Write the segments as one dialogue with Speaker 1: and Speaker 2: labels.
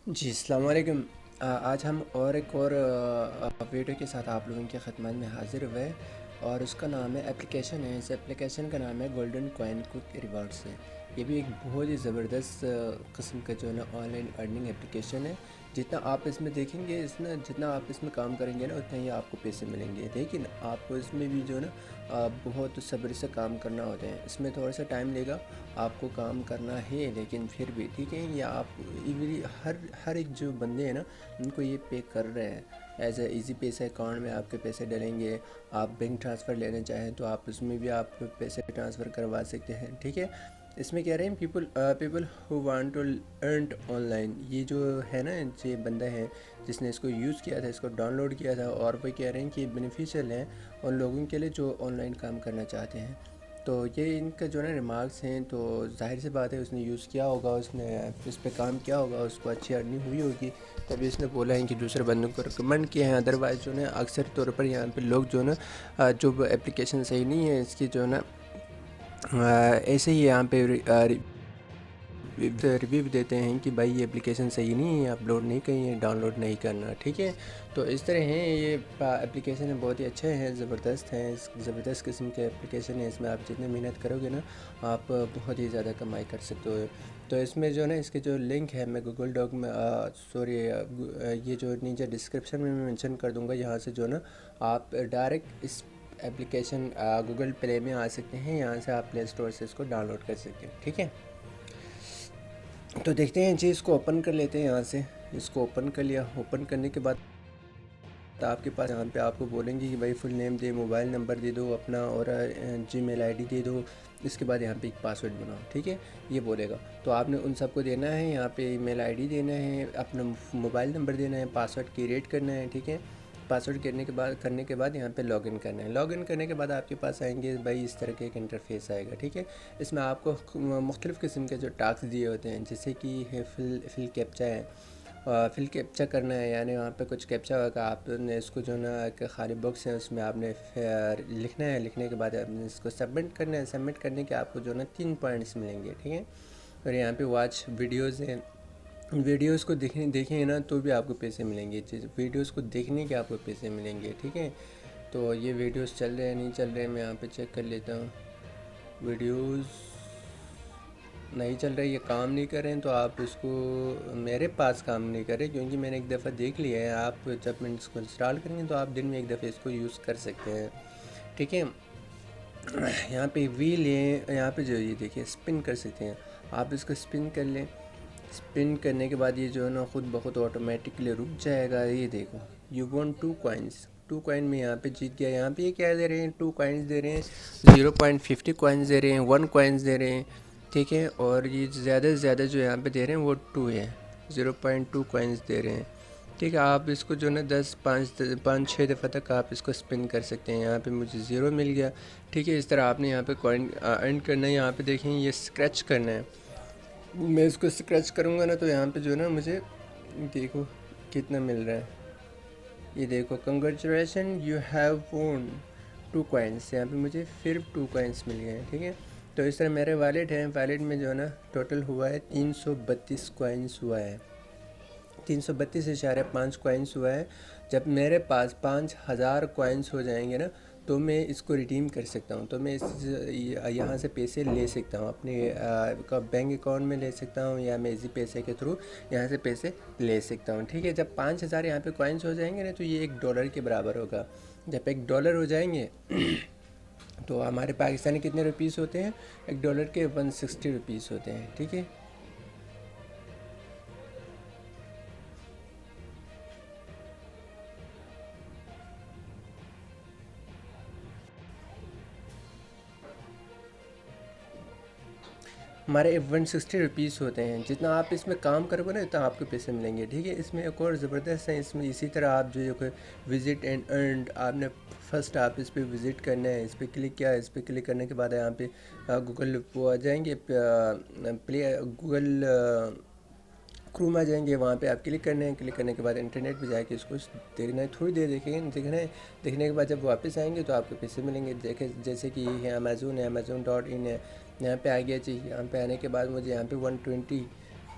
Speaker 1: جی السلام علیکم۔ آج ہم اور ایک اور ویڈیو کے ساتھ آپ لوگوں کی خدمت میں حاضر ہوئے، اور اس کا نام ہے اپلیکیشن ہے۔ اس اپلیکیشن کا نام ہے گولڈن کوائن کوک ریوارڈس ہے۔ یہ بھی ایک بہت ہی زبردست قسم کا جو ہے نا آن لائن ارننگ اپلیکیشن ہے۔ جتنا آپ اس میں دیکھیں گے، جتنا آپ اس میں کام کریں گے نا، اتنا ہی آپ کو پیسے ملیں گے، لیکن آپ کو اس میں بھی جو ہے نا بہت صبر سے کام کرنا ہوتا ہے۔ اس میں تھوڑا سا ٹائم لے گا، آپ کو کام کرنا ہے، لیکن پھر بھی ٹھیک ہے۔ یہ آپ ایوری ہر ایک جو بندے ہیں نا، ان کو یہ پے کر رہے ہیں ایز اے ایزی پیسے اکاؤنٹ میں آپ کے پیسے ڈلیں گے۔ آپ بینک ٹرانسفر لینا چاہیں تو آپ اس میں بھی آپ پیسے ٹرانسفر کروا سکتے ہیں، ٹھیک ہے۔ اس میں کہہ رہے ہیں people who want to earn online. یہ جو ہے نا، یہ بندہ ہے جس نے اس کو یوز کیا تھا، اس کو ڈاؤن لوڈ کیا تھا، اور وہ کہہ رہے ہیں کہ یہ بینیفیشیل ہے ان لوگوں کے لیے جو آن لائن کام کرنا چاہتے ہیں۔ تو یہ ان کا جو ہے نا ریمارکس ہیں، تو ظاہر سی بات ہے اس نے یوز کیا ہوگا، اس نے اس پہ کام کیا ہوگا، اس کو اچھی ارننگ ہوئی ہوگی، تبھی اس نے بولا ہے کہ دوسرے بندوں کو ریکمنڈ کیا ہے۔ ادروائز جو ہے نا اکثر طور پر یہاں پہ لوگ جو ہے نا جو اپلیکیشن صحیح نہیں ہے اس کی جو ہے نا ایسے ہی یہاں پہ ریویو دیتے ہیں کہ بھائی یہ اپلیکیشن صحیح نہیں ہے، اپلوڈ نہیں کریں، ڈاؤن لوڈ نہیں کرنا، ٹھیک ہے۔ تو اس طرح ہیں یہ اپلیکیشن بہت ہی اچھے ہیں، زبردست ہیں، زبردست قسم کے اپلیکیشن ہیں۔ اس میں آپ جتنے محنت کرو گے نا، آپ بہت ہی زیادہ کمائی کر سکتے ہو۔ تو اس میں جو ہے نا اس کے جو لنک ہے، میں گوگل ڈاک میں یہ جو نیچے ڈسکرپشن میں مینشن کر دوں گا، یہاں سے جو ہے نا آپ ڈائریکٹ اس اپلیکیشن گوگل پلے میں آ سکتے ہیں، یہاں سے آپ پلے اسٹور سے اس کو ڈاؤن لوڈ کر سکتے ہیں، ٹھیک ہے۔ تو دیکھتے ہیں جی، اس کو اوپن کر لیتے ہیں یہاں سے۔ اس کو اوپن کر لیا۔ اوپن کرنے کے بعد آپ کے پاس یہاں پہ آپ کو بولیں گے کہ بھائی فل نیم دے، موبائل نمبر دے دو اپنا، اور جی میل آئی ڈی دے دو۔ اس کے بعد یہاں پہ ایک پاسورڈ بناؤ، ٹھیک ہے، یہ بولے گا۔ تو آپ نے ان سب کو دینا ہے، یہاں پہ ای میل آئی ڈی دینا ہے، اپنا موبائل نمبر دینا ہے، پاسورڈ کریٹ کرنا ہے، ٹھیک ہے۔ پاسورڈ کرنے کے بعد یہاں پہ لاگ ان کرنا ہے۔ لاگ ان کرنے کے بعد آپ کے پاس آئیں گے بھائی اس طرح کے ایک انٹرفیس آئے گا، ٹھیک ہے۔ اس میں آپ کو مختلف قسم کے جو ٹاسک دیے ہوتے ہیں، جیسے کہ فل کیپچا ہے، فل کیپچا کرنا ہے، یعنی وہاں پہ کچھ کیپچا ہوگا، آپ نے اس کو جو ہے نا ایک خالی باکس ہے، اس میں آپ نے لکھنا ہے۔ لکھنے کے بعد آپ نے اس کو سبمٹ کرنا ہے۔ سبمٹ کرنے کے آپ کو جو ہے نا 3 پوائنٹس ملیں گے، ٹھیک ہے۔ اور یہاں پہ واچ ویڈیوز ہیں، ویڈیوز کو دیکھیں نا تو بھی آپ کو پیسے ملیں گے۔ ویڈیوز کو دیکھنے کے آپ کو پیسے ملیں گے، ٹھیک ہے۔ تو یہ ویڈیوز چل رہے ہیں نہیں چل رہے ہیں، میں یہاں پہ چیک کر لیتا ہوں۔ ویڈیوز نہیں چل رہی، یہ کام نہیں کر رہے ہیں، تو آپ اس کو، میرے پاس کام نہیں کر رہے کیونکہ میں نے ایک دفعہ دیکھ لیا ہے۔ آپ جب اس کو انسٹال کریں گے تو آپ دن میں ایک دفعہ اس کو یوز کر سکتے ہیں، ٹھیک ہے۔ یہاں پہ ویل ہے، یہاں پہ جو یہ دیکھیں اسپن کر سکتے ہیں آپ، اس کو اسپن کر لیں۔ اسپن کرنے کے بعد یہ جو ہے نا خود بخود آٹومیٹکلی رک جائے گا۔ یہ دیکھو، یو وانٹ 2 کوائنس، 2 کوائن میں یہاں پہ جیت گیا۔ یہاں پہ یہ کیا دے رہے ہیں، 2 کوائنس دے رہے ہیں، 0.50 کوائنس دے رہے ہیں، 1 کوائنس دے رہے ہیں، ٹھیک ہے۔ اور یہ زیادہ سے زیادہ جو یہاں پہ دے رہے ہیں وہ 2 ہے، 0.2 کوائنس دے رہے ہیں، ٹھیک ہے۔ آپ اس کو جو ہے نا 5-6 دفعہ تک آپ اس کو اسپن کر سکتے ہیں۔ یہاں پہ مجھے 0 مل گیا، ٹھیک ہے۔ اس طرح آپ نے یہاں پہ کوائن ارن کرنا ہے۔ یہاں پہ دیکھیں یہ اسکریچ کرنا ہے، میں اس کو اسکریچ کروں گا نا تو یہاں پہ جو ہے نا مجھے دیکھو کتنا مل رہا ہے۔ یہ دیکھو، کنگریچولیشن یو ہیو وون 2 کوائنس، یہاں پہ مجھے پھر 2 کوائنس مل گئے ہیں، ٹھیک ہے۔ تو اس طرح میرے والیٹ ہیں، والیٹ میں جو ہے نا ٹوٹل ہوا ہے 332 کوائنس ہوا ہے، 332.5 کوائنس ہوا ہے۔ جب میرے پاس 5000 کوائنس ہو جائیں گے نا تو میں اس کو ریڈیم کر سکتا ہوں، تو میں یہاں سے پیسے لے سکتا ہوں، اپنے بینک اکاؤنٹ میں لے سکتا ہوں، یا میں ایزی پیسے کے تھرو یہاں سے پیسے لے سکتا ہوں، ٹھیک ہے۔ جب 5000 یہاں پہ کوائنس ہو جائیں گے نا تو یہ $1 کے برابر ہوگا۔ جب $1 ہو جائیں گے تو ہمارے پاکستانی کتنے روپیز ہوتے ہیں، $1 کے 160 روپیز ہوتے ہیں، ٹھیک ہے۔ ہمارے 160 روپیز ہوتے ہیں۔ جتنا آپ اس میں کام کرو گے نا اتنا آپ کو پیسے ملیں گے، ٹھیک ہے۔ اس میں ایک اور زبردست ہے، اس میں اسی طرح آپ جو ہے وزٹ اینڈ ارنڈ، آپ نے فرسٹ آپ اس پہ وزٹ کرنا ہے، اس پہ کلک کیا، اس پہ کلک کرنے کے بعد یہاں پہ گوگل وہ آ جائیں گے، گوگل کروم آ جائیں گے، وہاں پہ آپ کلک کرنے ہیں۔ کلک کرنے کے بعد انٹرنیٹ پہ جا کے اس کو دیکھنا ہے، تھوڑی دیر دیکھیں گے، دیکھنے کے بعد جب واپس آئیں گے تو آپ کو پیسے ملیں گے۔ جیسے کہ یہ ہے Amazon.in ہے، یہاں پہ آ گیا جی۔ یہاں پہ آنے کے بعد مجھے یہاں پہ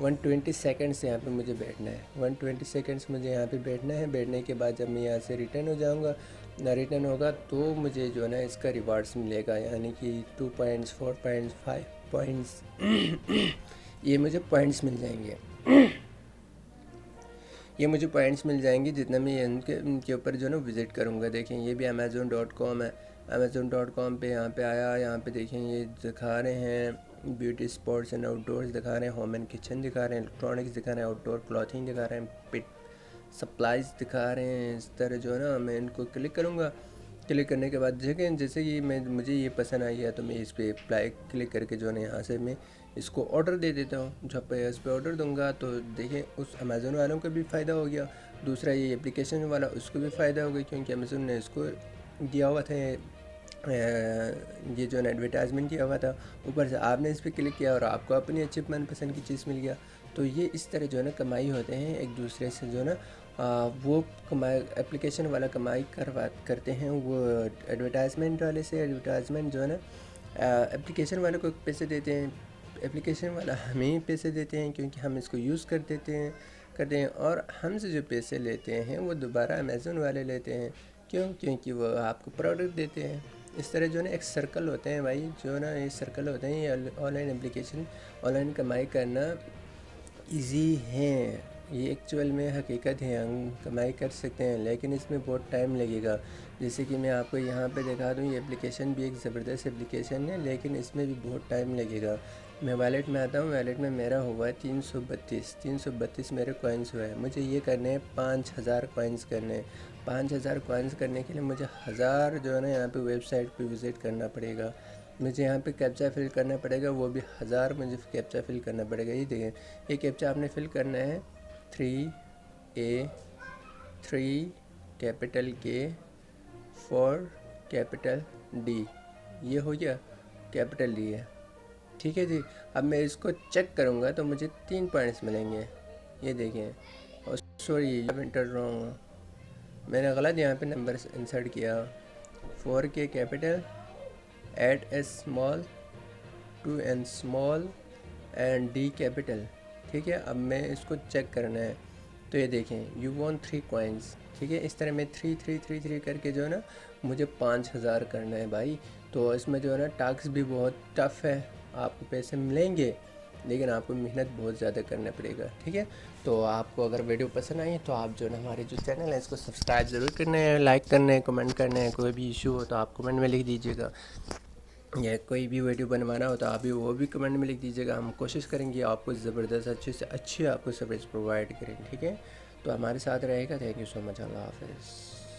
Speaker 1: 120 سیکنڈس یہاں پہ مجھے بیٹھنا ہے، 120 سیکنڈس مجھے یہاں پہ بیٹھنا ہے۔ بیٹھنے کے بعد جب میں یہاں سے ریٹرن ہو جاؤں گا، ریٹرن ہوگا تو مجھے جو ہے نا اس کا ریوارڈس ملے گا، یعنی کہ 2 پوائنٹس، 4 پوائنٹس، 5 پوائنٹس یہ مجھے پوائنٹس مل جائیں گے، یہ مجھے پوائنٹس مل جائیں گے جتنا میں ان کے اوپر جو ہے نا وزٹ کروں گا۔ دیکھیں یہ بھی Amazon.com ہے، Amazon.com پہ یہاں پہ آیا، یہاں پہ دیکھیں یہ دکھا رہے ہیں beauty sports and outdoors دکھا رہے ہیں، ہوم اینڈ کچن دکھا رہے ہیں، الیکٹرانکس دکھا رہے ہیں، آؤٹ ڈور کلاتھنگ دکھا رہے ہیں، پٹ سپلائز دکھا رہے ہیں۔ اس طرح جو ہے نا میں ان کو کلک کروں گا، کلک کرنے کے بعد دیکھیں جیسے کہ مجھے یہ پسند آئی ہے تو میں اس پہ اپلائی کلک کر کے جو ہے نا یہاں سے میں اس کو آرڈر دے دیتا ہوں۔ جب پہ اس پہ آرڈر دوں گا تو دیکھیں اس امیزون والوں کو بھی فائدہ ہو گیا، دوسرا یہ اپلیکیشن والا اس کو بھی فائدہ ہو گیا، کیونکہ امیزون نے اس کو دیا ہوا تھا یہ جو ہے نا ایڈورٹائزمنٹ کیا ہوا تھا، اوپر سے آپ نے اس پہ کلک کیا اور آپ کو اپنی اچھی من پسند کی چیز مل گیا۔ تو یہ اس طرح جو ہے نا کمائی ہوتے ہیں ایک دوسرے سے جو ہے نا وہ کمائی اپلیکیشن والا کمائی کرتے ہیں وہ ایڈورٹائزمنٹ والے سے، ایڈورٹائزمنٹ جو ہے نا اپلیکیشن والے کو پیسے دیتے ہیں، اپلیکیشن والا ہمیں پیسے دیتے ہیں کیونکہ ہم اس کو یوز کرتے ہیں اور ہم سے جو پیسے لیتے ہیں وہ دوبارہ امیزون والے لیتے ہیں، کیونکہ وہ آپ کو پروڈکٹ دیتے ہیں۔ اس طرح جو ہے نا ایک سرکل ہوتے ہیں بھائی، جو ہے نا یہ سرکل ہوتے ہیں، یہ on line application on line کمائی کرنا ایزی ہیں، یہ ایکچوئل میں حقیقت ہے، ہم کمائی کر سکتے ہیں لیکن اس میں بہت ٹائم لگے گا۔ جیسے کہ میں آپ کو یہاں پہ دکھا دوں، یہ اپلیکیشن بھی ایک زبردست اپلیکیشن ہے لیکن اس میں بھی بہت ٹائم لگے گا۔ میں والیٹ میں آتا ہوں، والیٹ میں میرا ہوا ہے 332 میرے کوائنس ہوئے ہیں، مجھے یہ کرنے ہیں 5000 کوائنس کرنے ہیں۔ 5000 کوائنس کرنے کے لیے مجھے 1000 جو ہے نا یہاں پہ ویب سائٹ پہ وزٹ کرنا پڑے گا، مجھے یہاں پہ کیپچا فل کرنا پڑے گا، وہ بھی 1000 مجھے کیپچا فل کرنا پڑے گا۔ یہ دیکھیں یہ کیپچا آپ نے فل کرنا ہے 3A 3 capital K 4 capital D، یہ ہو گیا کیپٹل D ہے، ٹھیک ہے جی۔ اب میں اس کو چیک کروں گا تو مجھے 3 پوائنٹس ملیں گے، یہ دیکھیں، اور سوری انٹر رانگ، میں نے غلط یہاں پہ نمبر انسرٹ کیا، 4K capital 8S small 2N small and D capital, ٹھیک ہے۔ اب میں اس کو چیک کرنا ہے تو یہ دیکھیں یو وان 3 کوائنس، ٹھیک ہے۔ اس طرح میں 3 کر کے جو ہے نا مجھے 5000 کرنا ہے بھائی۔ تو اس میں جو ہے نا ٹاسک بھی بہت ٹف ہے، آپ کو پیسے ملیں گے لیکن آپ کو محنت بہت زیادہ کرنا پڑے گا، ٹھیک ہے۔ تو آپ کو اگر ویڈیو پسند آئی تو آپ جو ہے نا ہمارے جو چینل ہے اس کو سبسکرائب ضرور کرنا ہے، لائک کرنا ہے، کمنٹ کرنا ہے، کوئی بھی ایشو ہو تو آپ کمنٹ میں لکھ دیجیے گا، یا کوئی بھی ویڈیو بنوانا ہو تو آپ بھی وہ بھی کمنٹ میں لکھ دیجیے گا، ہم کوشش کریں گے آپ کو زبردست اچھے سے اچھی آپ کو سروس پرووائڈ کریں، ٹھیک ہے۔ تو ہمارے ساتھ رہے گا، تھینک یو سو مچ، اللہ حافظ۔